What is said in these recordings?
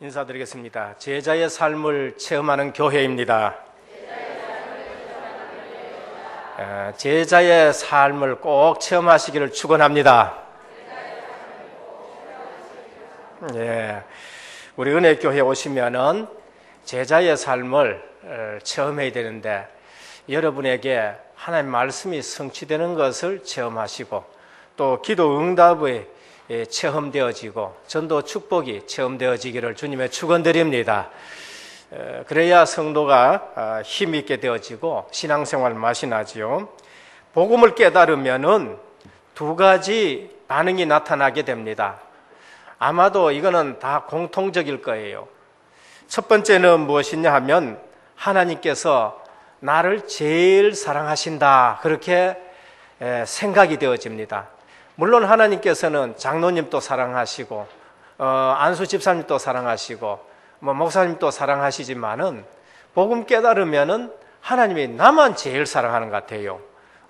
인사드리겠습니다. 제자의 삶을 체험하는 교회입니다. 제자의 삶을 꼭 체험하시기를 축원합니다. 우리 은혜교회에 오시면은 제자의 삶을 체험해야 되는데, 여러분에게 하나님의 말씀이 성취되는 것을 체험하시고, 또 기도 응답의 체험되어지고 전도 축복이 체험되어지기를 주님의 축원드립니다. 그래야 성도가 힘있게 되어지고 신앙생활 맛이 나지요. 복음을 깨달으면은 두 가지 반응이 나타나게 됩니다. 아마도 이거는 다 공통적일 거예요. 첫 번째는 무엇이냐 하면, 하나님께서 나를 제일 사랑하신다, 그렇게 생각이 되어집니다. 물론 하나님께서는 장로님도 사랑하시고 안수 집사님도 사랑하시고 목사님도 사랑하시지만은, 복음 깨달으면은 하나님이 나만 제일 사랑하는 것 같아요.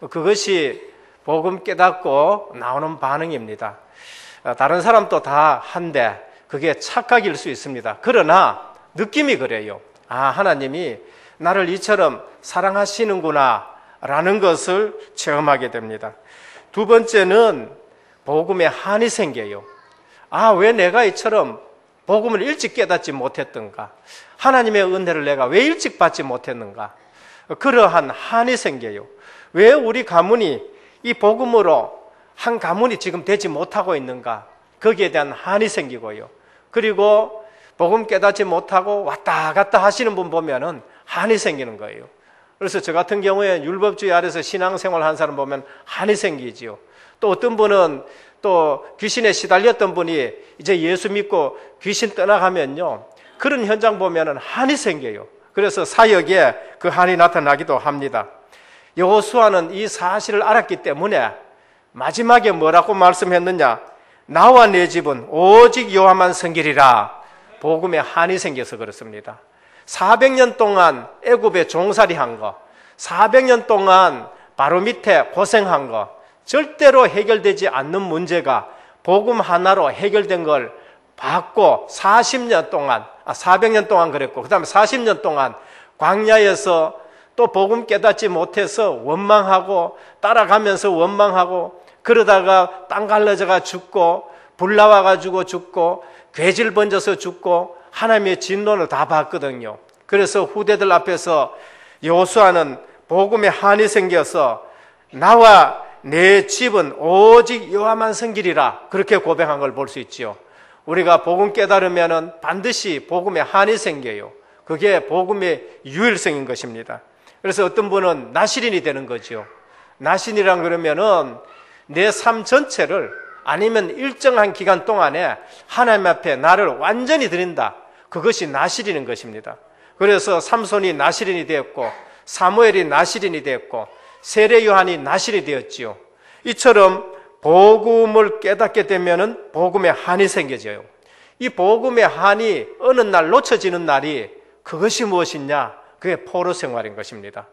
그것이 복음 깨닫고 나오는 반응입니다. 다른 사람도 다 한데 그게 착각일 수 있습니다. 그러나 느낌이 그래요. 하나님이 나를 이처럼 사랑하시는구나 라는 것을 체험하게 됩니다. 두 번째는 복음에 한이 생겨요. 왜 내가 이처럼 복음을 일찍 깨닫지 못했던가? 하나님의 은혜를 내가 왜 일찍 받지 못했는가? 그러한 한이 생겨요. 왜 우리 가문이 이 복음으로 한 가문이 지금 되지 못하고 있는가? 거기에 대한 한이 생기고요. 그리고 복음 깨닫지 못하고 왔다 갔다 하시는 분 보면은 한이 생기는 거예요. 그래서 저 같은 경우에 율법주의 아래서 신앙생활 한 사람 보면 한이 생기지요. 또 어떤 분은 또 귀신에 시달렸던 분이 이제 예수 믿고 귀신 떠나가면요, 그런 현장 보면은 한이 생겨요. 그래서 사역에 그 한이 나타나기도 합니다. 여호수아는 이 사실을 알았기 때문에 마지막에 뭐라고 말씀했느냐? 나와 내 집은 오직 여호와만 섬기리라. 복음에 한이 생겨서 그렇습니다. 400년 동안 애굽에 종살이 한 거, 400년 동안 바로 밑에 고생한 거, 절대로 해결되지 않는 문제가 복음 하나로 해결된 걸 봤고, 40년 동안, 400년 동안 그랬고, 그 다음에 40년 동안 광야에서 또 복음 깨닫지 못해서 원망하고, 따라가면서 원망하고, 그러다가 땅 갈라져가 죽고, 불 나와가지고 죽고, 괴질 번져서 죽고, 하나님의 진노를 다 봤거든요. 그래서 후대들 앞에서 여호수아는 복음에 한이 생겨서 나와 내 집은 오직 여호와만 섬기리라, 그렇게 고백한 걸 볼 수 있지요. 우리가 복음 깨달으면은 반드시 복음에 한이 생겨요. 그게 복음의 유일성인 것입니다. 그래서 어떤 분은 나실인이 되는 거죠. 나실이란 그러면은 내 삶 전체를, 아니면 일정한 기간 동안에 하나님 앞에 나를 완전히 드린다, 그것이 나실인인 것입니다. 그래서 삼손이 나실인이 되었고, 사무엘이 나실인이 되었고, 세례 요한이 나실이 되었지요. 이처럼 복음을 깨닫게 되면은 복음에 한이 생겨져요. 이 복음의 한이 어느 날 놓쳐지는 날이, 그것이 무엇이냐? 그게 포로 생활인 것입니다.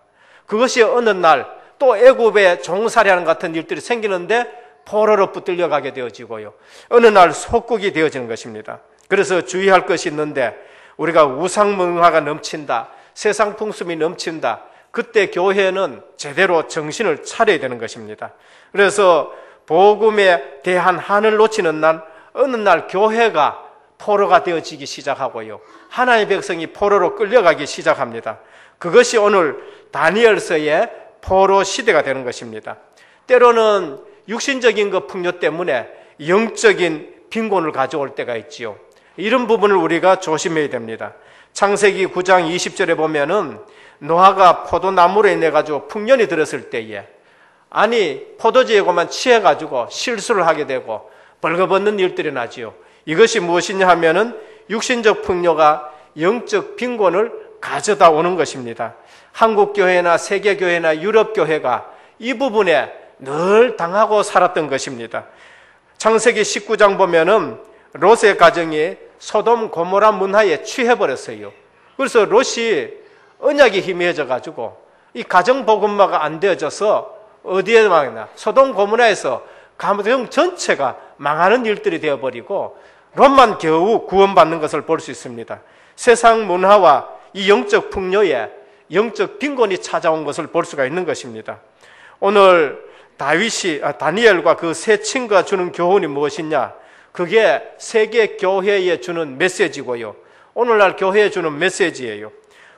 그것이 어느 날 또 애굽에 종살이하는 같은 일들이 생기는데 포로로 붙들려 가게 되어지고요. 어느 날 속국이 되어지는 것입니다. 그래서 주의할 것이 있는데, 우리가 우상문화가 넘친다, 세상 풍습이 넘친다, 그때 교회는 제대로 정신을 차려야 되는 것입니다. 그래서 복음에 대한 한을 놓치는 날, 어느 날 교회가 포로가 되어지기 시작하고요, 하나님의 백성이 포로로 끌려가기 시작합니다. 그것이 오늘 다니엘서의 포로 시대가 되는 것입니다. 때로는 육신적인 것 풍요 때문에 영적인 빈곤을 가져올 때가 있지요. 이런 부분을 우리가 조심해야 됩니다. 창세기 9장 20절에 보면은 노아가 포도나무로 인해 가지고 풍년이 들었을 때에, 포도주에만 취해 가지고 실수를 하게 되고 벌거벗는 일들이 나지요. 이것이 무엇이냐 하면은 육신적 풍요가 영적 빈곤을 가져다 오는 것입니다. 한국교회나 세계교회나 유럽교회가 이 부분에 늘 당하고 살았던 것입니다. 창세기 19장 보면은 롯의 가정이 소돔 고모라 문화에 취해버렸어요. 그래서 롯이 언약이 희미해져 가지고 이 가정 복음화가 안 되어져서 어디에 망했나? 소돔 고모라에서 가정 전체가 망하는 일들이 되어버리고, 롬만 겨우 구원받는 것을 볼 수 있습니다. 세상 문화와 이 영적 풍요에 영적 빈곤이 찾아온 것을 볼 수가 있는 것입니다. 오늘 다니엘과 그 세 친구가 주는 교훈이 무엇이냐? 그게 세계 교회에 주는 메시지고요. 오늘날 교회에 주는 메시지예요.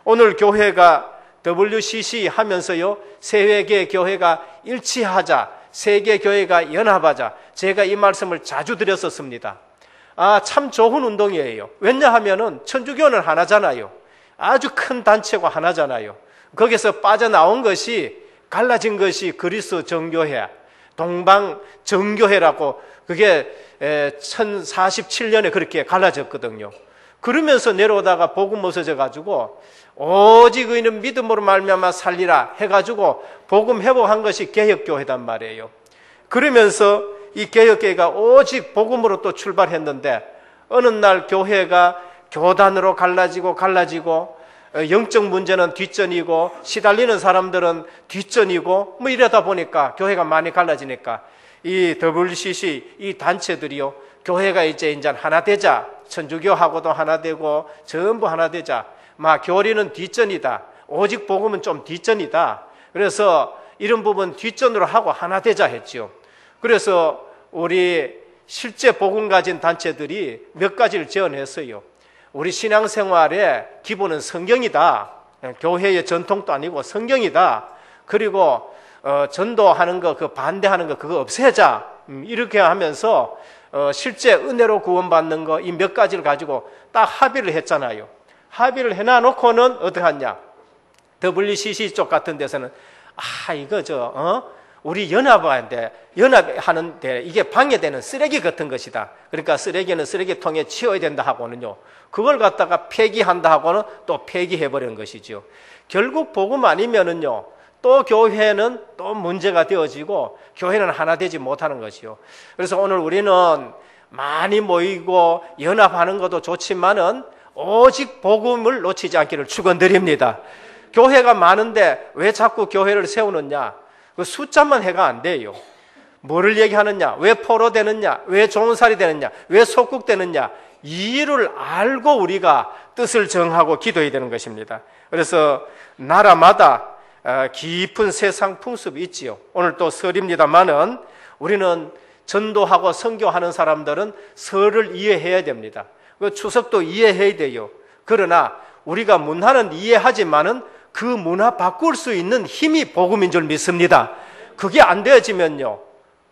오늘 교회가 WCC 하면서요, 세계 교회가 일치하자, 세계 교회가 연합하자, 제가 이 말씀을 자주 드렸었습니다. 참 좋은 운동이에요. 왜냐하면은 천주교는 하나잖아요. 아주 큰 단체가 하나잖아요. 거기서 빠져나온 것이, 갈라진 것이 그리스 정교회, 동방 정교회라고, 그게 1047년에 그렇게 갈라졌거든요. 그러면서 내려오다가 복음 없어져 가지고 오직 의인은 믿음으로 말미암아 살리라 해가지고 복음 회복한 것이 개혁교회단 말이에요. 그러면서 이 개혁교회가 오직 복음으로 또 출발했는데, 어느 날 교회가 교단으로 갈라지고 영적 문제는 뒷전이고 시달리는 사람들은 뒷전이고 뭐 이러다 보니까 교회가 많이 갈라지니까 이 WCC 이 단체들이요, 교회가 이제 하나 되자, 천주교하고도 하나 되고 전부 하나 되자, 교리는 뒷전이다, 오직 복음은 좀 뒷전이다, 그래서 이런 부분 뒷전으로 하고 하나 되자 했죠. 그래서 우리 실제 복음 가진 단체들이 몇 가지를 제언했어요. 우리 신앙생활의 기본은 성경이다. 교회의 전통도 아니고 성경이다. 그리고 전도하는 거, 그 반대하는 거 그거 없애자. 이렇게 하면서 실제 은혜로 구원받는 거 이 몇 가지를 가지고 딱 합의를 했잖아요. 합의를 해놔놓고는 어떻게 하냐? WCC 쪽 같은 데서는 우리 연합하는데 이게 방해되는 쓰레기 같은 것이다. 그러니까 쓰레기는 쓰레기통에 치워야 된다 하고는요, 그걸 갖다가 폐기한다 하고는 또 폐기해버리는 것이죠. 결국 복음 아니면은요, 또 교회는 또 문제가 되어지고 교회는 하나 되지 못하는 것이요. 그래서 오늘 우리는 많이 모이고 연합하는 것도 좋지만은 오직 복음을 놓치지 않기를 축원드립니다. 교회가 많은데 왜 자꾸 교회를 세우느냐? 그 숫자만 해가 안 돼요. 뭐를 얘기하느냐? 왜 포로되느냐? 왜 종살이 되느냐? 왜 속국되느냐? 이유를 알고 우리가 뜻을 정하고 기도해야 되는 것입니다. 그래서 나라마다 깊은 세상 풍습이 있지요. 오늘 또 설입니다만은 우리는 전도하고 선교하는 사람들은 설을 이해해야 됩니다. 그 추석도 이해해야 돼요. 그러나 우리가 문화는 이해하지만은 그 문화 바꿀 수 있는 힘이 복음인 줄 믿습니다. 그게 안 되어지면요,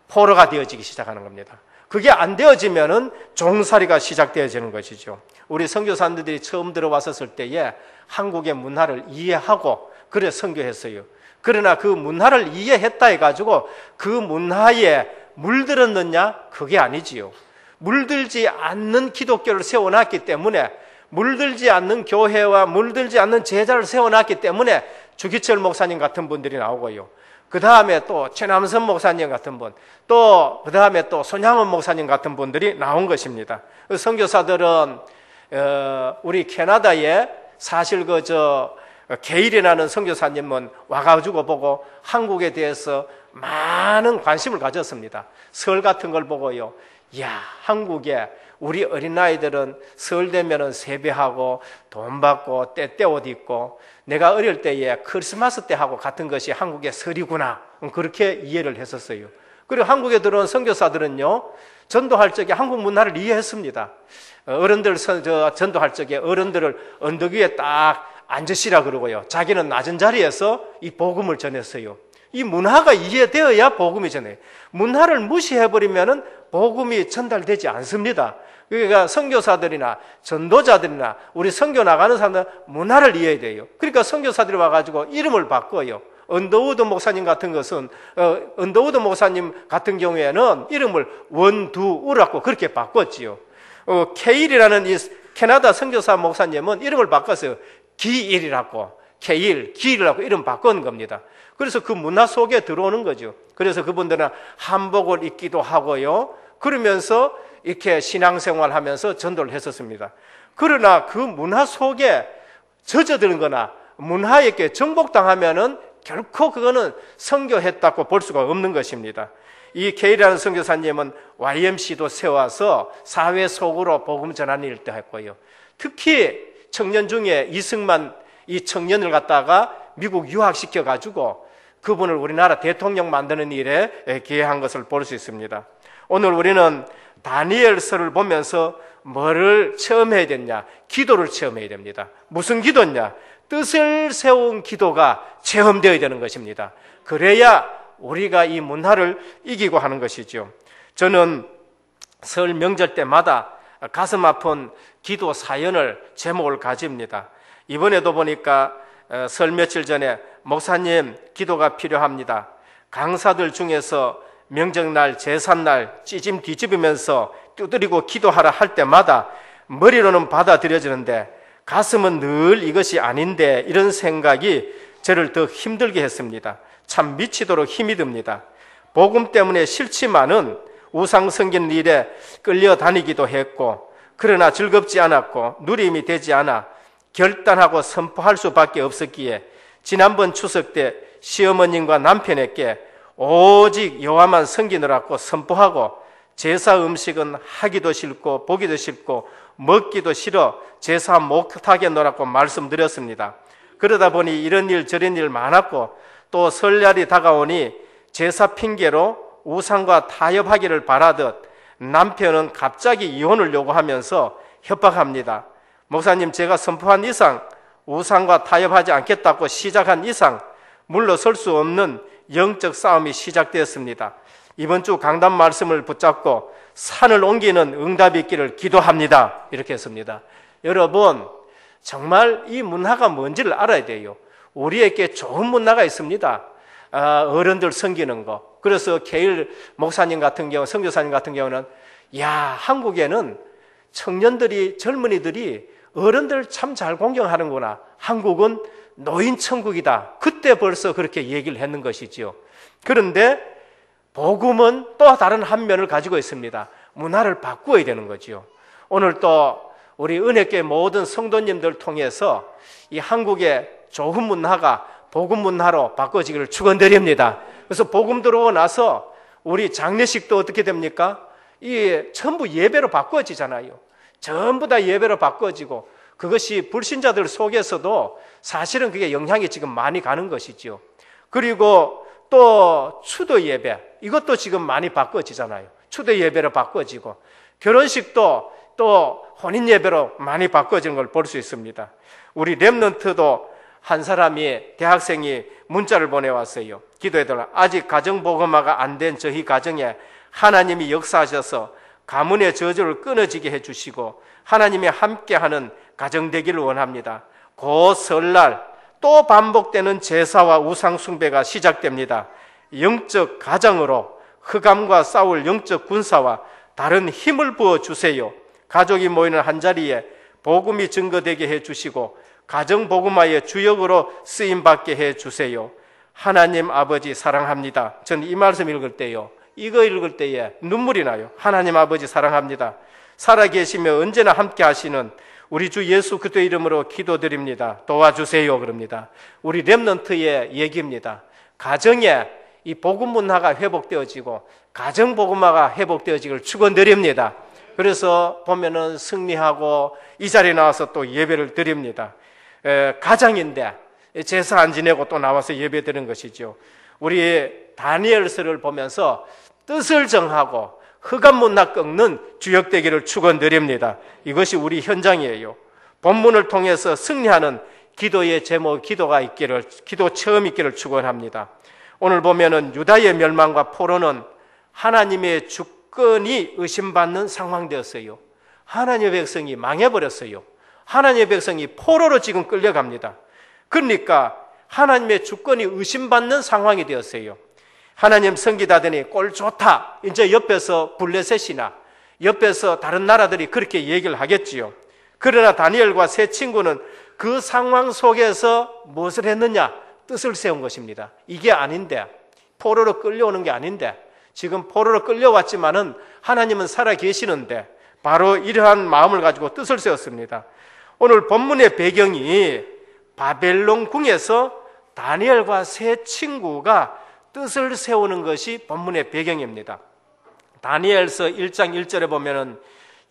포로가 되어지기 시작하는 겁니다. 그게 안 되어지면은 종살이가 시작되어지는 것이죠. 우리 선교사님들이 처음 들어왔었을 때에 한국의 문화를 이해하고 그래 선교했어요. 그러나 그 문화를 이해했다 해가지고 그 문화에 물들었느냐? 그게 아니지요. 물들지 않는 기독교를 세워놨기 때문에, 물들지 않는 교회와 물들지 않는 제자를 세워놨기 때문에 주기철 목사님 같은 분들이 나오고요. 그 다음에 또 최남선 목사님 같은 분, 또 그 다음에 또 손양원 목사님 같은 분들이 나온 것입니다. 선교사들은 우리 캐나다에 사실 게일이라는 선교사님은 와가지고 보고 한국에 대해서 많은 관심을 가졌습니다. 설 같은 걸 보고요, 이야, 한국에 우리 어린아이들은 설 되면은 세배하고 돈 받고 때때옷 입고, 내가 어릴 때에 크리스마스 때 하고 같은 것이 한국의 설이구나, 그렇게 이해를 했었어요. 그리고 한국에 들어온 선교사들은요, 전도할 적에 한국 문화를 이해했습니다. 어른들 전도할 적에 어른들을 언덕 위에 딱 앉으시라 그러고요, 자기는 낮은 자리에서 이 복음을 전했어요. 이 문화가 이해되어야 복음이 전해요. 문화를 무시해버리면은 복음이 전달되지 않습니다. 그러니까 선교사들이나 전도자들이나 우리 선교 나가는 사람들은 문화를 이해해야 돼요. 그러니까 선교사들이 와가지고 이름을 바꿔요. 언더우드 목사님 같은 것은 언더우드 목사님 같은 경우에는 이름을 원두우라고 그렇게 바꿨지요. 케일이라는 이 캐나다 선교사 목사님은 이름을 바꿔서 기일이라고, 기일이라고 이름 바꾼 겁니다. 그래서 그 문화 속에 들어오는 거죠. 그래서 그분들은 한복을 입기도 하고요, 그러면서 이렇게 신앙생활 하면서 전도를 했었습니다. 그러나 그 문화 속에 젖어드는 거나 문화에 정복당하면은 결코 그거는 선교했다고 볼 수가 없는 것입니다. 이 K라는 선교사님은 YMC도 세워서 사회 속으로 복음 전하는 일도 했고요. 특히 청년 중에 이승만 이 청년을 갖다가 미국 유학시켜 가지고 그분을 우리나라 대통령 만드는 일에 기여한 것을 볼 수 있습니다. 오늘 우리는 다니엘서를 보면서 뭐를 체험해야 되냐? 기도를 체험해야 됩니다. 무슨 기도냐? 뜻을 세운 기도가 체험되어야 되는 것입니다. 그래야 우리가 이 문화를 이기고 하는 것이죠. 저는 설 명절 때마다 가슴 아픈 기도 사연을 제목을 가집니다. 이번에도 보니까 설 며칠 전에 목사님 기도가 필요합니다. 강사들 중에서 명절날 제삿날 찌짐 뒤집으면서 두드리고 기도하라 할 때마다 머리로는 받아들여지는데 가슴은 늘 이것이 아닌데 이런 생각이 저를 더 힘들게 했습니다. 참 미치도록 힘이 듭니다. 복음 때문에 싫지만은 우상 섬기는 일에 끌려다니기도 했고 그러나 즐겁지 않았고 누림이 되지 않아 결단하고 선포할 수밖에 없었기에 지난번 추석 때 시어머님과 남편에게 오직 여호와만 섬기느라고 선포하고 제사 음식은 하기도 싫고 보기도 싫고 먹기도 싫어 제사 못하겠노라고 말씀드렸습니다. 그러다 보니 이런 일 저런 일 많았고 또 설날이 다가오니 제사 핑계로 우상과 타협하기를 바라듯 남편은 갑자기 이혼을 요구하면서 협박합니다. 목사님, 제가 선포한 이상 우상과 타협하지 않겠다고 시작한 이상 물러설 수 없는 영적 싸움이 시작되었습니다. 이번 주 강단 말씀을 붙잡고 산을 옮기는 응답이 있기를 기도합니다. 이렇게 했습니다. 여러분, 정말 이 문화가 뭔지를 알아야 돼요. 우리에게 좋은 문화가 있습니다. 어른들 섬기는 거. 그래서 케일 목사님 같은 경우, 선교사님 같은 경우는 한국에는 청년들이, 젊은이들이 어른들 참 잘 공경하는구나. 한국은 노인천국이다. 그때 벌써 그렇게 얘기를 했는 것이지요. 그런데 복음은 또 다른 한 면을 가지고 있습니다. 문화를 바꾸어야 되는 거지요. 오늘 또 우리 은혜교회 모든 성도님들 통해서 이 한국의 좋은 문화가 복음 문화로 바꿔지기를 축원드립니다. 그래서 복음 들어오고 나서 우리 장례식도 어떻게 됩니까? 전부 예배로 바꿔지잖아요. 전부 다 예배로 바꿔지고 그것이 불신자들 속에서도 사실은 그게 영향이 지금 많이 가는 것이죠. 그리고 또 추도 예배, 이것도 지금 많이 바꿔지잖아요. 추도 예배로 바꿔지고 결혼식도 또 혼인 예배로 많이 바꿔지는 걸 볼 수 있습니다. 우리 렘넌트도 한 사람이 대학생이 문자를 보내왔어요. 기도해달라. 아직 가정복음화가 안 된 저희 가정에 하나님이 역사하셔서 가문의 저주를 끊어지게 해주시고 하나님이 함께하는 가정 되기를 원합니다. 곧 설날 또 반복되는 제사와 우상 숭배가 시작됩니다. 영적 가장으로 흑암과 싸울 영적 군사와 다른 힘을 부어주세요. 가족이 모이는 한자리에 복음이 증거되게 해주시고 가정 복음화의 주역으로 쓰임받게 해주세요. 하나님 아버지 사랑합니다. 저는 이 말씀 읽을 때요, 이거 읽을 때에 눈물이 나요. 하나님 아버지 사랑합니다. 살아계시며 언제나 함께 하시는 우리 주 예수 그리스도의 이름으로 기도드립니다. 도와주세요. 그럽니다. 우리 렘넌트의 얘기입니다. 가정에 이 복음 문화가 회복되어지고 가정 복음화가 회복되어지기를 축원드립니다. 그래서 보면은 승리하고 이 자리에 나와서 또 예배를 드립니다. 가장인데 제사 안 지내고 또 나와서 예배 드리는 것이죠. 우리 다니엘서를 보면서 뜻을 정하고 흑암 문화 꺾는 주역되기를 축원드립니다. 이것이 우리 현장이에요. 본문을 통해서 승리하는 기도의 제목, 기도가 있기를, 기도 체험 있기를 축원합니다. 오늘 보면은 유다의 멸망과 포로는 하나님의 주권이 의심받는 상황되었어요. 하나님의 백성이 망해버렸어요. 하나님의 백성이 포로로 지금 끌려갑니다. 그러니까 하나님의 주권이 의심받는 상황이 되었어요. 하나님 섬기다더니 꼴 좋다. 이제 옆에서 블레셋이나 옆에서 다른 나라들이 그렇게 얘기를 하겠지요. 그러나 다니엘과 세 친구는 그 상황 속에서 무엇을 했느냐? 뜻을 세운 것입니다. 이게 아닌데, 포로로 끌려오는 게 아닌데, 지금 포로로 끌려왔지만은 하나님은 살아 계시는데 바로 이러한 마음을 가지고 뜻을 세웠습니다. 오늘 본문의 배경이 바벨론 궁에서 다니엘과 세 친구가 뜻을 세우는 것이 본문의 배경입니다. 다니엘서 1장 1절에 보면은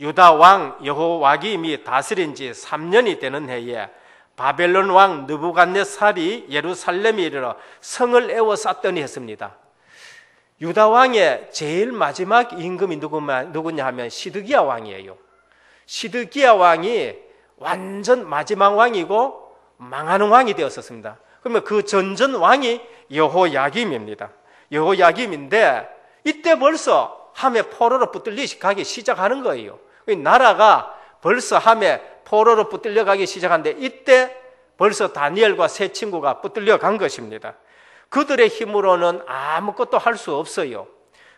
유다 왕 여호와김이 다스린 지 3년이 되는 해에 바벨론 왕 느부갓네살이 예루살렘에 이르러 성을 에워쌌더니 했습니다. 유다 왕의 제일 마지막 임금이 누구냐 하면 시드기야 왕이에요. 시드기야 왕이 완전 마지막 왕이고 망하는 왕이 되었었습니다. 그러면 그 전전 왕이 여호야김입니다. 여호야김인데 이때 벌써 함에 포로로 붙들리기 시작하는 거예요. 나라가 벌써 함에 포로로 붙들려 가기 시작하는데 이때 벌써 다니엘과 세 친구가 붙들려 간 것입니다. 그들의 힘으로는 아무것도 할 수 없어요.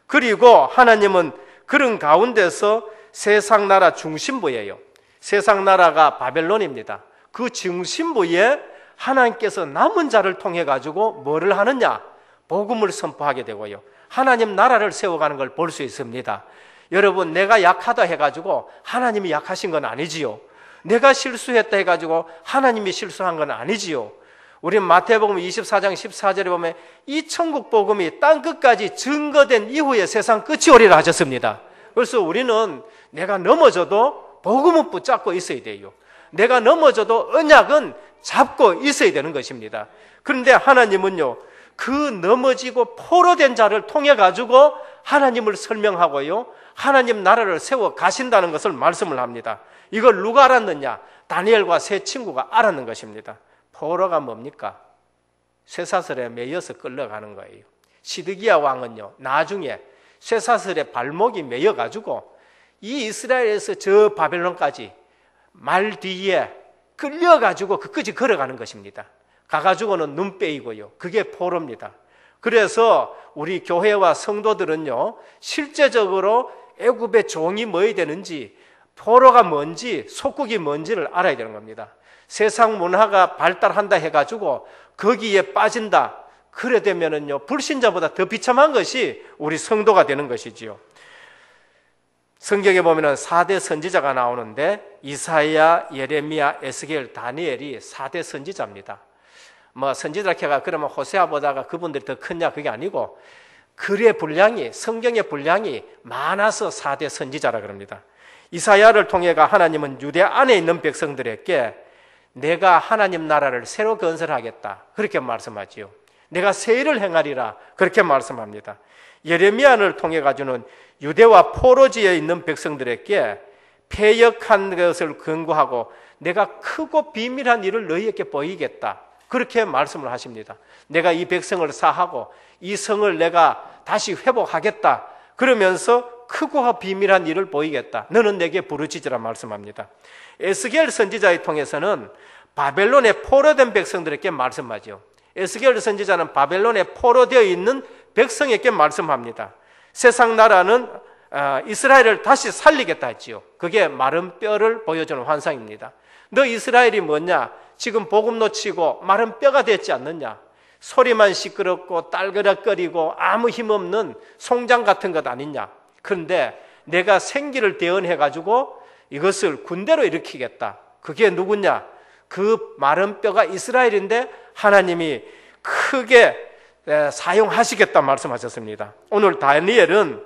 그리고 하나님은 그런 가운데서 세상 나라 중심부예요. 세상 나라가 바벨론입니다. 그 중심부에 하나님께서 남은 자를 통해 가지고 뭐를 하느냐? 복음을 선포하게 되고요. 하나님 나라를 세워가는 걸 볼 수 있습니다. 여러분, 내가 약하다 해가지고 하나님이 약하신 건 아니지요. 내가 실수했다 해가지고 하나님이 실수한 건 아니지요. 우리 마태복음 24장 14절에 보면 이 천국 복음이 땅끝까지 증거된 이후에 세상 끝이 오리라 하셨습니다. 그래서 우리는 내가 넘어져도 복음은 붙잡고 있어야 돼요. 내가 넘어져도 언약은 잡고 있어야 되는 것입니다. 그런데 하나님은요, 그 넘어지고 포로된 자를 통해 가지고 하나님을 설명하고요, 하나님 나라를 세워 가신다는 것을 말씀을 합니다. 이걸 누가 알았느냐? 다니엘과 세 친구가 알았는 것입니다. 포로가 뭡니까? 쇠사슬에 매여서 끌려가는 거예요. 시드기야 왕은요, 나중에 쇠사슬에 발목이 매여가지고 이 이스라엘에서 저 바벨론까지 말 뒤에 끌려가지고 끝까지 걸어가는 것입니다. 가가지고는 눈 빼이고요. 그게 포로입니다. 그래서 우리 교회와 성도들은요, 실제적으로 애굽의 종이 뭐야 되는지, 포로가 뭔지, 속국이 뭔지를 알아야 되는 겁니다. 세상 문화가 발달한다 해가지고 거기에 빠진다, 그래 되면은요, 불신자보다 더 비참한 것이 우리 성도가 되는 것이지요. 성경에 보면은 4대 선지자가 나오는데 이사야, 예레미야, 에스겔, 다니엘이 4대 선지자입니다. 뭐 선지자가 그러면 호세아보다가 그분들이 더 크냐, 그게 아니고 글의 분량이, 성경의 분량이 많아서 4대 선지자라 그럽니다. 이사야를 통해가 하나님은 유대 안에 있는 백성들에게 내가 하나님 나라를 새로 건설하겠다, 그렇게 말씀하지요. 내가 새 일을 행하리라, 그렇게 말씀합니다. 예레미야를 통해 가지고는 유대와 포로지에 있는 백성들에게 패역한 것을 근거하고 내가 크고 비밀한 일을 너희에게 보이겠다, 그렇게 말씀을 하십니다. 내가 이 백성을 사하고 이 성을 내가 다시 회복하겠다, 그러면서 크고 비밀한 일을 보이겠다, 너는 내게 부르짖으라 말씀합니다. 에스겔 선지자를 통해서는 바벨론에 포로된 백성들에게 말씀하죠. 에스겔 선지자는 바벨론에 포로되어 있는 백성에게 말씀합니다. 세상 나라는 이스라엘을 다시 살리겠다 했지요. 그게 마른 뼈를 보여주는 환상입니다. 너 이스라엘이 뭐냐? 지금 복음 놓치고 마른 뼈가 됐지 않느냐? 소리만 시끄럽고 딸그락거리고 아무 힘없는 송장 같은 것 아니냐? 그런데 내가 생기를 대언해가지고 이것을 군대로 일으키겠다. 그게 누구냐? 그 마른 뼈가 이스라엘인데 하나님이 크게 사용하시겠다 말씀하셨습니다. 오늘 다니엘은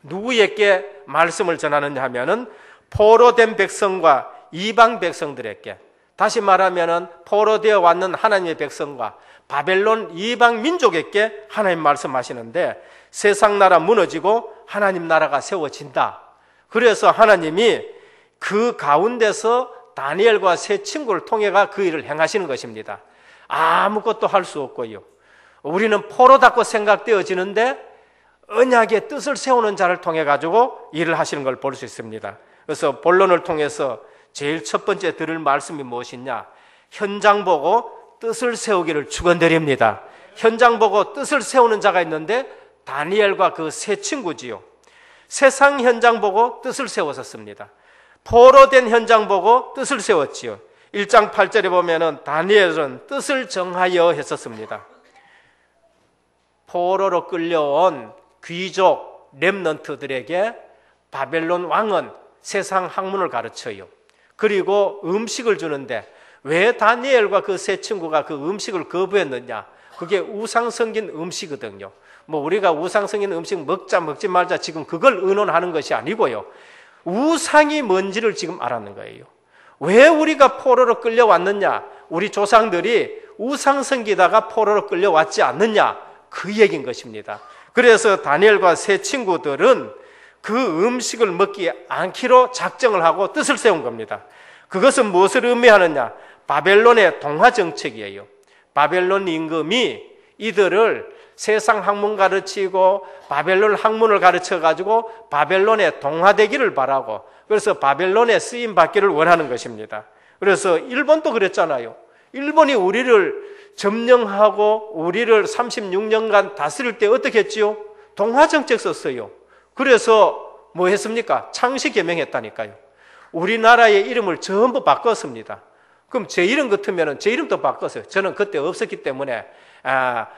누구에게 말씀을 전하느냐 하면은 포로된 백성과 이방 백성들에게, 다시 말하면은 포로되어 왔는 하나님의 백성과 바벨론 이방 민족에게 하나님 말씀하시는데, 세상 나라 무너지고 하나님 나라가 세워진다. 그래서 하나님이 그 가운데서 다니엘과 세 친구를 통해가 그 일을 행하시는 것입니다. 아무것도 할 수 없고요, 우리는 포로답고 생각되어지는데 언약의 뜻을 세우는 자를 통해 가지고 일을 하시는 걸 볼 수 있습니다. 그래서 본론을 통해서 제일 첫 번째 들을 말씀이 무엇이냐? 현장 보고 뜻을 세우기를 축원드립니다. 현장 보고 뜻을 세우는 자가 있는데 다니엘과 그 세 친구지요. 세상 현장 보고 뜻을 세웠었습니다. 포로된 현장 보고 뜻을 세웠지요. 1장 8절에 보면은 다니엘은 뜻을 정하여 했었습니다. 포로로 끌려온 귀족 렘넌트들에게 바벨론 왕은 세상 학문을 가르쳐요. 그리고 음식을 주는데 왜 다니엘과 그 세 친구가 그 음식을 거부했느냐? 그게 우상 섬긴 음식이거든요. 뭐 우리가 우상 섬긴 음식 먹자 먹지 말자 지금 그걸 의논하는 것이 아니고요. 우상이 뭔지를 지금 알았는 거예요. 왜 우리가 포로로 끌려왔느냐? 우리 조상들이 우상 섬기다가 포로로 끌려왔지 않느냐? 그 얘기인 것입니다. 그래서 다니엘과 세 친구들은 그 음식을 먹지 않기로 작정을 하고 뜻을 세운 겁니다. 그것은 무엇을 의미하느냐? 바벨론의 동화 정책이에요. 바벨론 임금이 이들을 세상 학문 가르치고 바벨론 학문을 가르쳐가지고 바벨론에 동화되기를 바라고, 그래서 바벨론에 쓰임 받기를 원하는 것입니다. 그래서 일본도 그랬잖아요. 일본이 우리를 점령하고 우리를 36년간 다스릴 때 어떻게 했지요? 동화 정책 썼어요. 그래서 뭐 했습니까? 창씨 개명했다니까요. 우리나라의 이름을 전부 바꿨습니다. 그럼 제 이름 같으면 제 이름도 바꿨어요. 저는 그때 없었기 때문에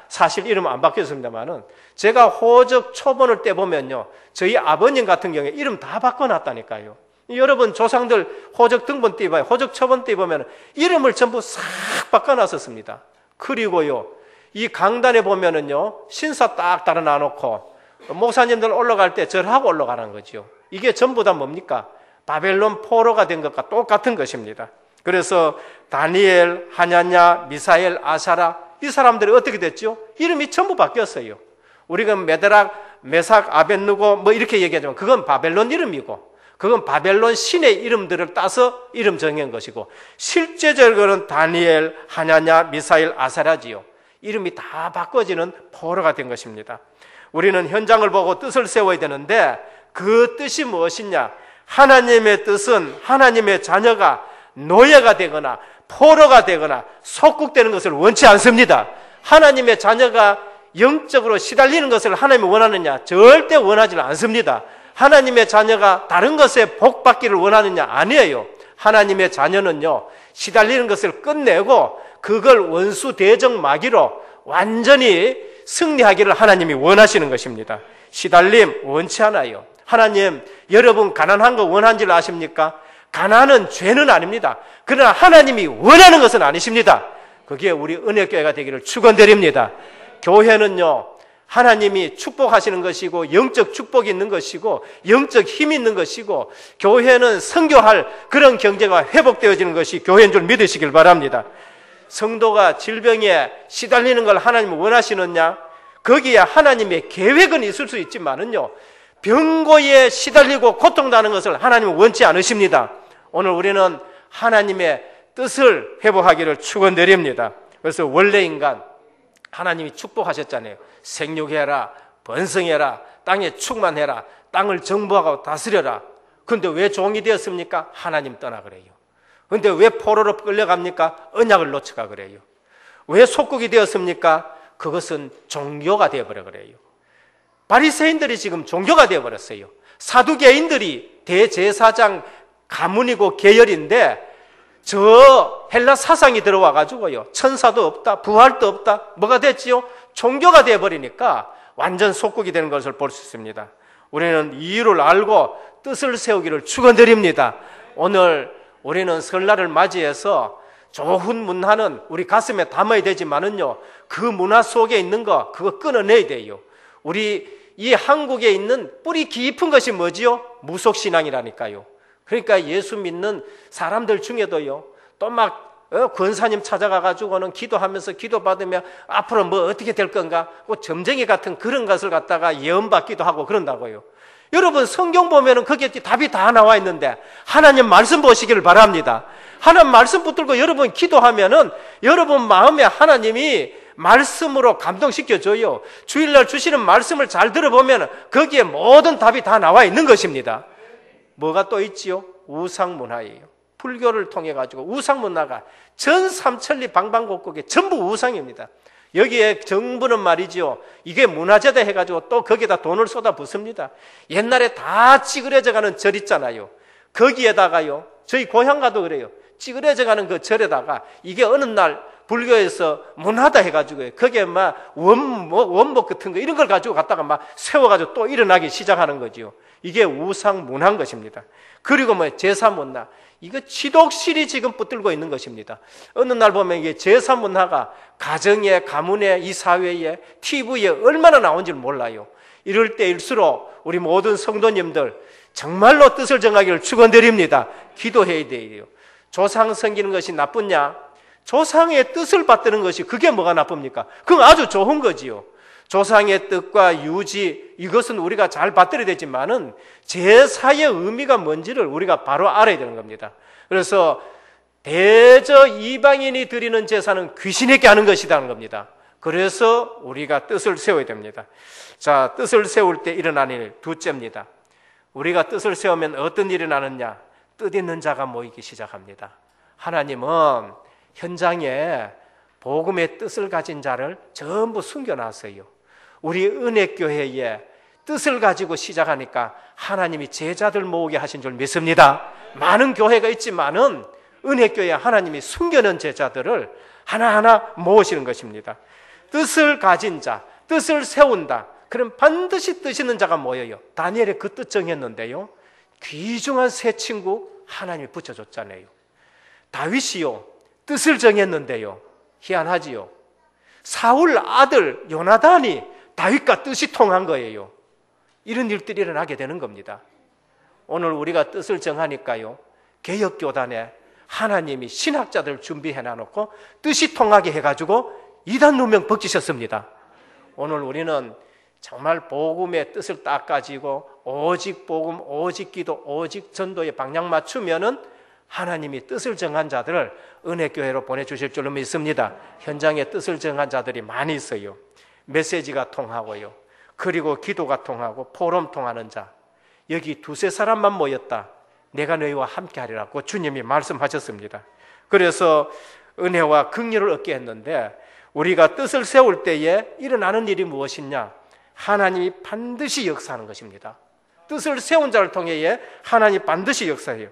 사실 이름은 안 바뀌었습니다만은, 제가 호적 초본을 떼보면요, 저희 아버님 같은 경우에 이름 다 바꿔놨다니까요. 여러분 조상들 호적 등본 떼봐요. 호적 초본 떼보면 이름을 전부 싹 바꿔놨었습니다. 그리고요, 이 강단에 보면은요, 신사 딱 달아놔 놓고 목사님들 올라갈 때 절하고 올라가는 거죠. 이게 전부 다 뭡니까? 바벨론 포로가 된 것과 똑같은 것입니다. 그래서 다니엘, 하냐냐, 미사엘, 아사라, 이 사람들이 어떻게 됐죠? 이름이 전부 바뀌었어요. 우리가 메드락, 메삭, 아벳누고 뭐 이렇게 얘기하지만 그건 바벨론 이름이고, 그건 바벨론 신의 이름들을 따서 이름 정한 것이고, 실제적으로는 다니엘, 하냐냐, 미사엘, 아사라지요. 이름이 다 바꿔지는 포로가 된 것입니다. 우리는 현장을 보고 뜻을 세워야 되는데, 그 뜻이 무엇이냐? 하나님의 뜻은 하나님의 자녀가 노예가 되거나 포로가 되거나 속국되는 것을 원치 않습니다. 하나님의 자녀가 영적으로 시달리는 것을 하나님이 원하느냐? 절대 원하지 않습니다. 하나님의 자녀가 다른 것에 복받기를 원하느냐? 아니에요. 하나님의 자녀는요, 시달리는 것을 끝내고 그걸 원수 대적 마귀로 완전히 승리하기를 하나님이 원하시는 것입니다. 시달림 원치 않아요. 하나님, 여러분 가난한 거 원하는 줄 아십니까? 가난은 죄는 아닙니다. 그러나 하나님이 원하는 것은 아니십니다. 그게 우리 은혜교회가 되기를 축원드립니다. 교회는요, 하나님이 축복하시는 것이고 영적 축복이 있는 것이고 영적 힘이 있는 것이고, 교회는 선교할 그런 경제가 회복되어지는 것이 교회인 줄 믿으시길 바랍니다. 성도가 질병에 시달리는 걸 하나님이 원하시느냐? 거기에 하나님의 계획은 있을 수 있지만은요, 병고에 시달리고 고통당하는 것을 하나님은 원치 않으십니다. 오늘 우리는 하나님의 뜻을 회복하기를 축원드립니다. 그래서 원래 인간 하나님이 축복하셨잖아요. 생육해라, 번성해라, 땅에 충만해라, 땅을 정복하고 다스려라. 그런데 왜 종이 되었습니까? 하나님 떠나 그래요. 그런데 왜 포로로 끌려갑니까? 언약을 놓쳐가 그래요. 왜 속국이 되었습니까? 그것은 종교가 되어버려 그래요. 바리새인들이 지금 종교가 되어버렸어요. 사두개인들이 대제사장 가문이고 계열인데, 저 헬라 사상이 들어와 가지고요, 천사도 없다, 부활도 없다, 뭐가 됐지요? 종교가 되어버리니까 완전 속국이 되는 것을 볼 수 있습니다. 우리는 이유를 알고 뜻을 세우기를 축원드립니다. 오늘 우리는 설날을 맞이해서 좋은 문화는 우리 가슴에 담아야 되지만은요, 그 문화 속에 있는 거 그거 끊어내야 돼요. 우리 이 한국에 있는 뿌리 깊은 것이 뭐지요? 무속신앙이라니까요. 그러니까 예수 믿는 사람들 중에도요, 또 막 권사님 찾아가가지고는 기도하면서 기도받으면 앞으로 뭐 어떻게 될 건가? 점쟁이 같은 그런 것을 갖다가 예언받기도 하고 그런다고요. 여러분 성경 보면은 거기에 답이 다 나와 있는데 하나님 말씀 보시기를 바랍니다. 하나님 말씀 붙들고 여러분 기도하면은 여러분 마음에 하나님이 말씀으로 감동시켜줘요. 주일날 주시는 말씀을 잘 들어보면 거기에 모든 답이 다 나와 있는 것입니다. 뭐가 또 있지요? 우상문화예요. 불교를 통해 가지고 우상문화가 전 삼천리 방방곡곡에 전부 우상입니다. 여기에 정부는 말이죠, 이게 문화재다 해가지고 또 거기에다 돈을 쏟아 붓습니다. 옛날에 다 찌그러져가는 절 있잖아요. 거기에다가요, 저희 고향 가도 그래요. 찌그러져가는 그 절에다가 이게 어느 날 불교에서 문화다 해가지고 거기에 막 원복 같은 거 이런 걸 가지고 갖다가 막 세워가지고 또 일어나기 시작하는 거지요. 이게 우상 문화인 것입니다. 그리고 뭐 제사 문화, 이거 지독실이 지금 붙들고 있는 것입니다. 어느 날 보면 이게 제사 문화가 가정에, 가문에, 이 사회에, TV에 얼마나 나온지 몰라요. 이럴 때일수록 우리 모든 성도님들 정말로 뜻을 정하기를 축원드립니다. 기도해야 돼요. 조상 섬기는 것이 나쁘냐? 조상의 뜻을 받드는 것이 그게 뭐가 나쁩니까? 그건 아주 좋은 거지요. 조상의 뜻과 유지, 이것은 우리가 잘 받들어야 되지만은 제사의 의미가 뭔지를 우리가 바로 알아야 되는 겁니다. 그래서 대저 이방인이 드리는 제사는 귀신에게 하는 것이라는 겁니다. 그래서 우리가 뜻을 세워야 됩니다. 자, 뜻을 세울 때 일어나는 일 둘째입니다. 우리가 뜻을 세우면 어떤 일이 나느냐? 뜻 있는 자가 모이기 시작합니다. 하나님은 현장에 복음의 뜻을 가진 자를 전부 숨겨놨어요. 우리 은혜교회에 뜻을 가지고 시작하니까 하나님이 제자들 모으게 하신 줄 믿습니다. 많은 교회가 있지만은 은혜교회에 하나님이 숨겨놓은 제자들을 하나하나 모으시는 것입니다. 뜻을 가진 자, 뜻을 세운다. 그럼 반드시 뜻 있는 자가 모여요. 다니엘이 그 뜻 정했는데요, 귀중한 세 친구 하나님이 붙여줬잖아요. 다윗이요, 뜻을 정했는데요, 희한하지요. 사울 아들 요나단이 다윗과 뜻이 통한 거예요. 이런 일들이 일어나게 되는 겁니다. 오늘 우리가 뜻을 정하니까요, 개혁교단에 하나님이 신학자들 준비해 놔놓고 뜻이 통하게 해가지고 이단 누명 벗기셨습니다. 오늘 우리는 정말 복음의 뜻을 딱 가지고 오직 복음, 오직 기도, 오직 전도에 방향 맞추면은 하나님이 뜻을 정한 자들을 은혜교회로 보내주실 줄로 믿습니다. 현장에 뜻을 정한 자들이 많이 있어요. 메시지가 통하고요, 그리고 기도가 통하고 포럼 통하는 자, 여기 두세 사람만 모였다, 내가 너희와 함께 하리라고 주님이 말씀하셨습니다. 그래서 은혜와 긍휼을 얻게 했는데, 우리가 뜻을 세울 때에 일어나는 일이 무엇이냐? 하나님이 반드시 역사하는 것입니다. 뜻을 세운 자를 통해 하나님이 반드시 역사해요.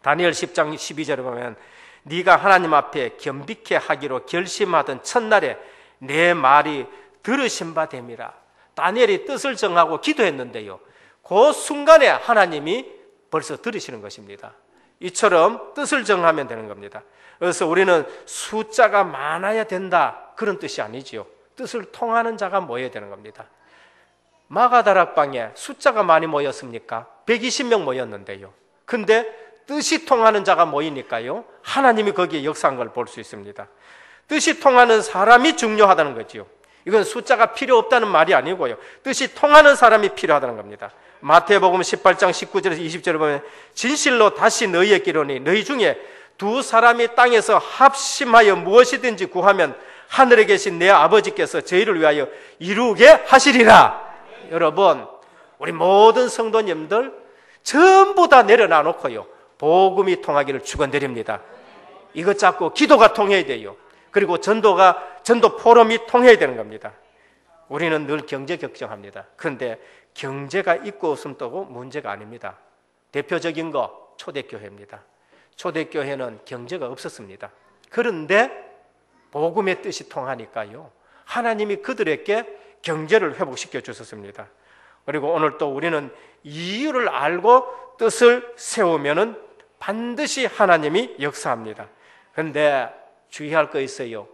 다니엘 10장 12절에 보면 네가 하나님 앞에 겸비케 하기로 결심하던 첫날에 내 말이 들으신 바 됨이라. 다니엘이 뜻을 정하고 기도했는데요, 그 순간에 하나님이 벌써 들으시는 것입니다. 이처럼 뜻을 정하면 되는 겁니다. 그래서 우리는 숫자가 많아야 된다, 그런 뜻이 아니지요. 뜻을 통하는 자가 모여야 되는 겁니다. 마가다락방에 숫자가 많이 모였습니까? 120명 모였는데요, 근데 뜻이 통하는 자가 모이니까요, 하나님이 거기에 역사한 걸 볼 수 있습니다. 뜻이 통하는 사람이 중요하다는 거지요. 이건 숫자가 필요 없다는 말이 아니고요, 뜻이 통하는 사람이 필요하다는 겁니다. 마태복음 18장 19절에서 20절에 보면 진실로 다시 너희에게 이르노니 너희 중에 두 사람이 땅에서 합심하여 무엇이든지 구하면 하늘에 계신 내 아버지께서 저희를 위하여 이루게 하시리라. 여러분, 우리 모든 성도님들 전부 다 내려놔 놓고요, 복음이 통하기를 축원드립니다. 이것 잡고 기도가 통해야 돼요. 그리고 전도 포럼이 통해야 되는 겁니다. 우리는 늘 경제 걱정합니다. 그런데 경제가 있고 없음 또고 문제가 아닙니다. 대표적인 거 초대교회입니다. 초대교회는 경제가 없었습니다. 그런데 복음의 뜻이 통하니까요, 하나님이 그들에게 경제를 회복시켜 주셨습니다. 그리고 오늘 또 우리는 이유를 알고 뜻을 세우면은 반드시 하나님이 역사합니다. 그런데 주의할 거 있어요.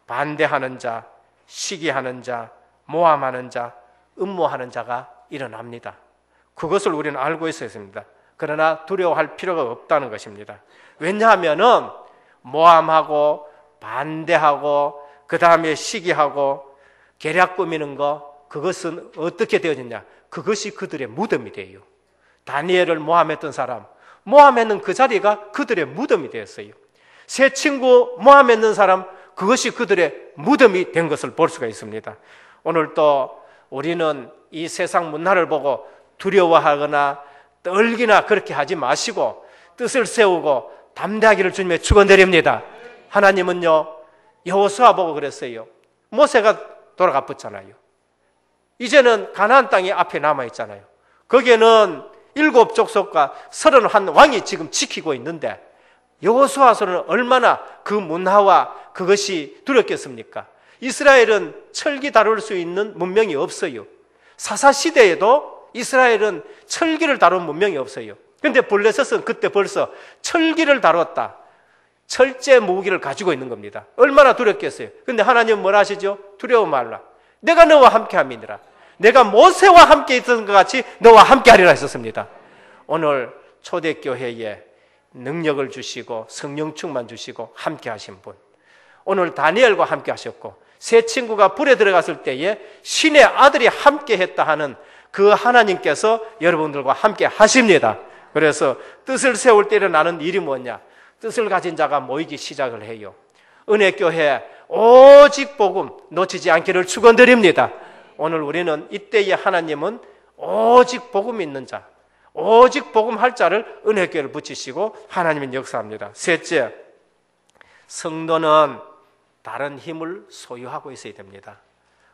반대하는 자, 시기하는 자, 모함하는 자, 음모하는 자가 일어납니다. 그것을 우리는 알고 있어야 합니다. 그러나 두려워할 필요가 없다는 것입니다. 왜냐하면은 모함하고 반대하고 그 다음에 시기하고 계략 꾸미는 거, 그것은 어떻게 되어졌냐? 그것이 그들의 무덤이 돼요. 다니엘을 모함했던 사람, 모함했는 그 자리가 그들의 무덤이 되었어요. 세 친구 모함했는 사람, 그것이 그들의 무덤이 된 것을 볼 수가 있습니다. 오늘 또 우리는 이 세상 문화를 보고 두려워하거나 떨기나 그렇게 하지 마시고 뜻을 세우고 담대하기를 주님의 축원드립니다. 하나님은요, 여호수아 보고 그랬어요. 모세가 돌아가 붙잖아요. 이제는 가나안 땅이 앞에 남아 있잖아요. 거기에는 7 족속과 31 왕이 지금 지키고 있는데 여호수아서는 얼마나 그 문화와 그것이 두렵겠습니까? 이스라엘은 철기 다룰 수 있는 문명이 없어요. 사사시대에도 이스라엘은 철기를 다룬 문명이 없어요. 근데 블레셋은 그때 벌써 철기를 다뤘다. 철제 무기를 가지고 있는 겁니다. 얼마나 두렵겠어요. 근데 하나님은 뭘 하시죠? 두려워 말라. 내가 너와 함께 함이니라. 내가 모세와 함께 있던 것 같이 너와 함께 하리라 했었습니다. 오늘 초대교회에 능력을 주시고 성령 충만 주시고 함께 하신 분, 오늘 다니엘과 함께 하셨고 세 친구가 불에 들어갔을 때에 신의 아들이 함께 했다 하는 그 하나님께서 여러분들과 함께 하십니다. 그래서 뜻을 세울 때 일어나는 일이 뭐냐? 뜻을 가진 자가 모이기 시작을 해요. 은혜교회 오직 복음 놓치지 않기를 축원드립니다. 오늘 우리는 이때의 하나님은 오직 복음 있는 자, 오직 복음 할 자를 은혜교회를 붙이시고 하나님은 역사합니다. 셋째, 성도는 다른 힘을 소유하고 있어야 됩니다.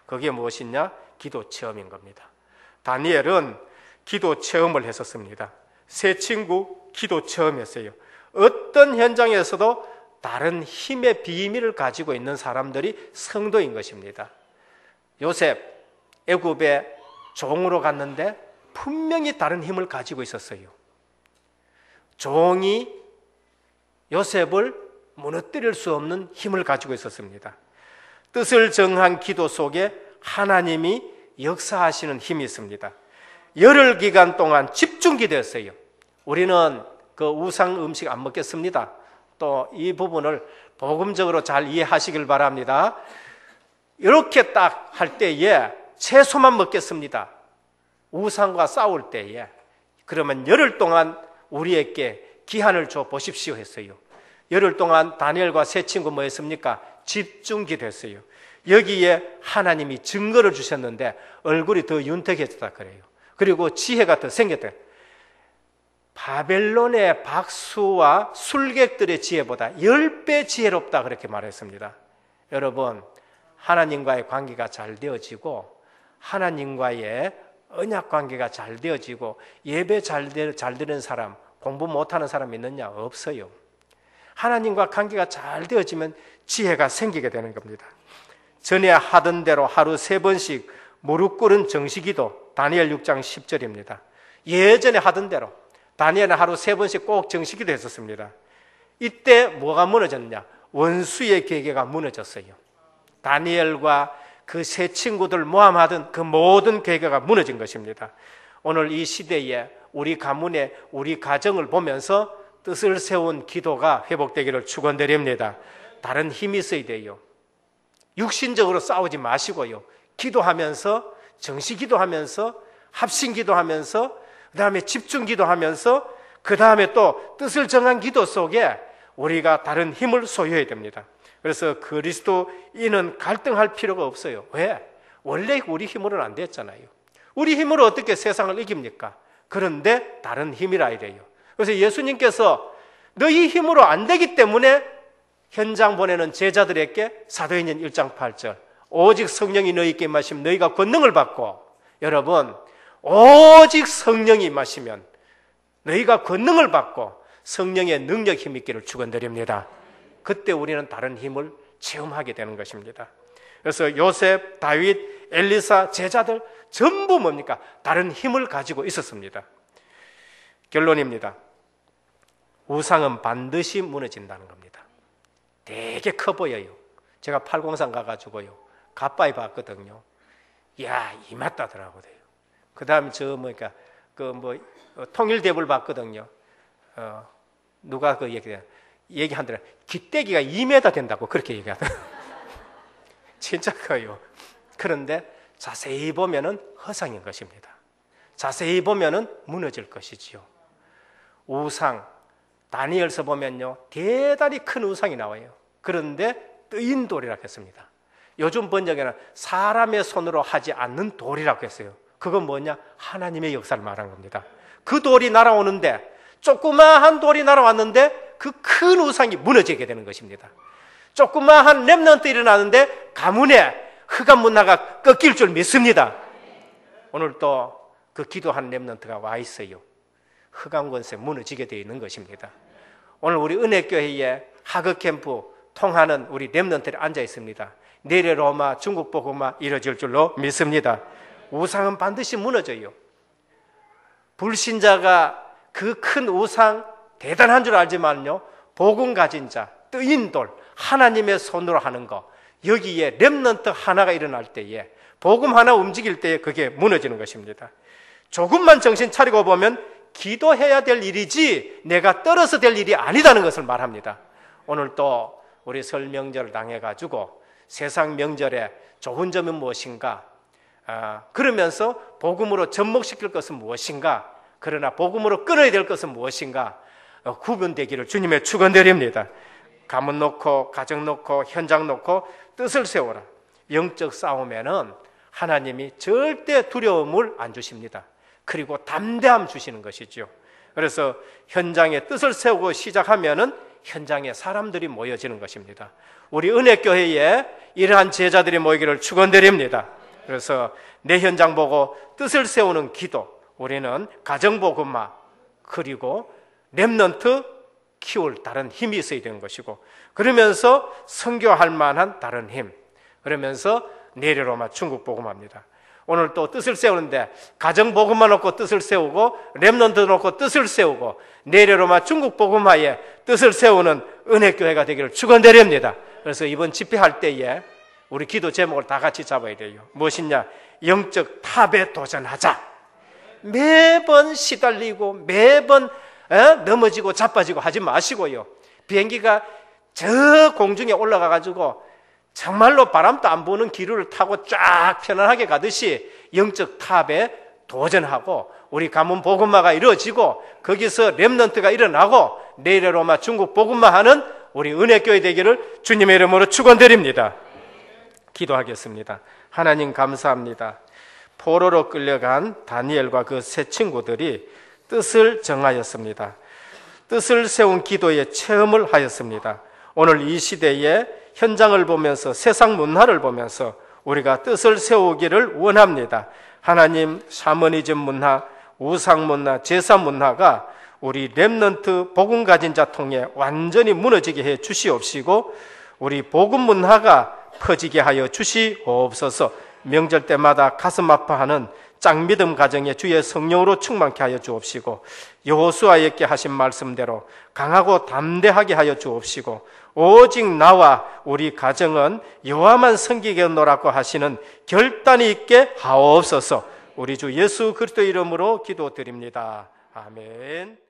그게 무엇이냐? 기도 체험인 겁니다. 다니엘은 기도 체험을 했었습니다. 세 친구 기도 체험했어요. 어떤 현장에서도 다른 힘의 비밀을 가지고 있는 사람들이 성도인 것입니다. 요셉 애굽에 종으로 갔는데 분명히 다른 힘을 가지고 있었어요. 종이 요셉을 무너뜨릴 수 없는 힘을 가지고 있었습니다. 뜻을 정한 기도 속에 하나님이 역사하시는 힘이 있습니다. 열흘 기간 동안 집중 기도했어요. 우리는 그 우상 음식 안 먹겠습니다. 또 이 부분을 복음적으로 잘 이해하시길 바랍니다. 이렇게 딱 할 때에 채소만 먹겠습니다. 우상과 싸울 때에. 그러면 열흘 동안 우리에게 기한을 줘 보십시오 했어요. 열흘 동안 다니엘과 세 친구 뭐 했습니까? 집중 기도했어요. 여기에 하나님이 증거를 주셨는데 얼굴이 더 윤택해졌다 그래요. 그리고 지혜가 더 생겼다. 바벨론의 박수와 술객들의 지혜보다 10배 지혜롭다 그렇게 말했습니다. 여러분, 하나님과의 관계가 잘 되어지고 하나님과의 언약 관계가 잘 되어지고 예배 잘 드리는 사람, 공부 못하는 사람 있느냐? 없어요. 하나님과 관계가 잘 되어지면 지혜가 생기게 되는 겁니다. 전에 하던 대로 하루 3번씩 무릎 꿇은 정식기도, 다니엘 6장 10절입니다. 예전에 하던 대로 다니엘은 하루 3번씩 꼭 정식기도 했었습니다. 이때 뭐가 무너졌냐? 원수의 계계가 무너졌어요. 다니엘과 그 세 친구들 모함하던 그 모든 계계가 무너진 것입니다. 오늘 이 시대에 우리 가문에 우리 가정을 보면서 뜻을 세운 기도가 회복되기를 축원드립니다. 다른 힘이 있어야 돼요. 육신적으로 싸우지 마시고요. 기도하면서, 정시기도하면서, 합심기도하면서, 그 다음에 집중기도하면서, 그 다음에 또 뜻을 정한 기도 속에 우리가 다른 힘을 소유해야 됩니다. 그래서 그리스도인은 갈등할 필요가 없어요. 왜? 원래 우리 힘으로는 안 됐잖아요. 우리 힘으로 어떻게 세상을 이깁니까? 그런데 다른 힘이라 이래요. 그래서 예수님께서 너희 힘으로 안 되기 때문에 현장 보내는 제자들에게 사도행전 1장 8절 오직 성령이 너희에게 임하시면 너희가 권능을 받고, 여러분 오직 성령이 임하시면 너희가 권능을 받고 성령의 능력 힘 있기를 축원드립니다. 그때 우리는 다른 힘을 체험하게 되는 것입니다. 그래서 요셉, 다윗, 엘리사, 제자들 전부 뭡니까? 다른 힘을 가지고 있었습니다. 결론입니다. 우상은 반드시 무너진다는 겁니다. 되게 커 보여요. 제가 팔공산 가가지고요, 가빠이 봤거든요. 이야, 이맞다더라고요. 그 다음에 통일대불 봤거든요. 누가 그 얘기한더라. 기대기가 2m 된다고 그렇게 얘기하더라고요. 진짜 커요. 그런데 자세히 보면은 허상인 것입니다. 자세히 보면은 무너질 것이지요. 우상, 다니엘서 보면요, 대단히 큰 우상이 나와요. 그런데 뜨인 돌이라고 했습니다. 요즘 번역에는 사람의 손으로 하지 않는 돌이라고 했어요. 그건 뭐냐? 하나님의 역사를 말한 겁니다. 그 돌이 날아오는데, 조그마한 돌이 날아왔는데 그 큰 우상이 무너지게 되는 것입니다. 조그마한 렘넌트 일어나는데 가문에 흑암 문화가 꺾일 줄 믿습니다. 오늘 또 그 기도한 렘넌트가 와 있어요. 흑암 권세 무너지게 되어 있는 것입니다. 오늘 우리 은혜교회에 하급 캠프 통하는 우리 렘넌트들이 앉아 있습니다. 내래 로마, 중국 복음화 이루어질 줄로 믿습니다. 우상은 반드시 무너져요. 불신자가 그 큰 우상 대단한 줄 알지만요, 복음 가진 자, 뜨인 돌, 하나님의 손으로 하는 거, 여기에 렘넌트 하나가 일어날 때에, 복음 하나 움직일 때에 그게 무너지는 것입니다. 조금만 정신 차리고 보면 기도해야 될 일이지 내가 떨어서 될 일이 아니다는 것을 말합니다. 오늘 또 우리 설 명절을 당해가지고 세상 명절에 좋은 점은 무엇인가? 그러면서 복음으로 접목시킬 것은 무엇인가? 그러나 복음으로 끊어야 될 것은 무엇인가? 구분되기를 주님의 축원드립니다. 가문 놓고 가정 놓고 현장 놓고 뜻을 세워라. 영적 싸움에는 하나님이 절대 두려움을 안 주십니다. 그리고 담대함 주시는 것이죠. 그래서 현장에 뜻을 세우고 시작하면은 현장에 사람들이 모여지는 것입니다. 우리 은혜교회에 이러한 제자들이 모이기를 축원드립니다. 그래서 내 현장 보고 뜻을 세우는 기도, 우리는 가정복음화 그리고 렘넌트 키울 다른 힘이 있어야 되는 것이고, 그러면서 선교할 만한 다른 힘, 그러면서 내려로마 중국복음화입니다. 오늘 또 뜻을 세우는데 가정복음만 놓고 뜻을 세우고 렘넌트 놓고 뜻을 세우고 내려로마 중국복음화에 뜻을 세우는 은혜교회가 되기를 축원드립니다. 그래서 이번 집회할 때에 우리 기도 제목을 다 같이 잡아야 돼요. 무엇이냐? 영적 탑에 도전하자. 매번 시달리고 매번 넘어지고 자빠지고 하지 마시고요. 비행기가 저 공중에 올라가가지고 정말로 바람도 안 부는 기류를 타고 쫙 편안하게 가듯이 영적 탑에 도전하고 우리 가문 복음화가 이루어지고 거기서 렘넌트가 일어나고 내려로마 중국 복음화하는 우리 은혜교회 되기를 주님의 이름으로 축원드립니다. 기도하겠습니다. 하나님 감사합니다. 포로로 끌려간 다니엘과 그 세 친구들이 뜻을 정하였습니다. 뜻을 세운 기도에 체험을 하였습니다. 오늘 이 시대에 현장을 보면서 세상 문화를 보면서 우리가 뜻을 세우기를 원합니다. 하나님, 샤머니즘 문화, 우상 문화, 제사 문화가 우리 렘넌트 복음 가진 자 통해 완전히 무너지게 해 주시옵시고 우리 복음 문화가 퍼지게 하여 주시옵소서. 명절 때마다 가슴 아파하는 짱믿음 가정에 주의 성령으로 충만케 하여 주옵시고 여호수아에게 하신 말씀대로 강하고 담대하게 하여 주옵시고 오직 나와 우리 가정은 여호와만 섬기겠노라고 하시는 결단이 있게 하옵소서. 우리 주 예수 그리스도 이름으로 기도드립니다. 아멘.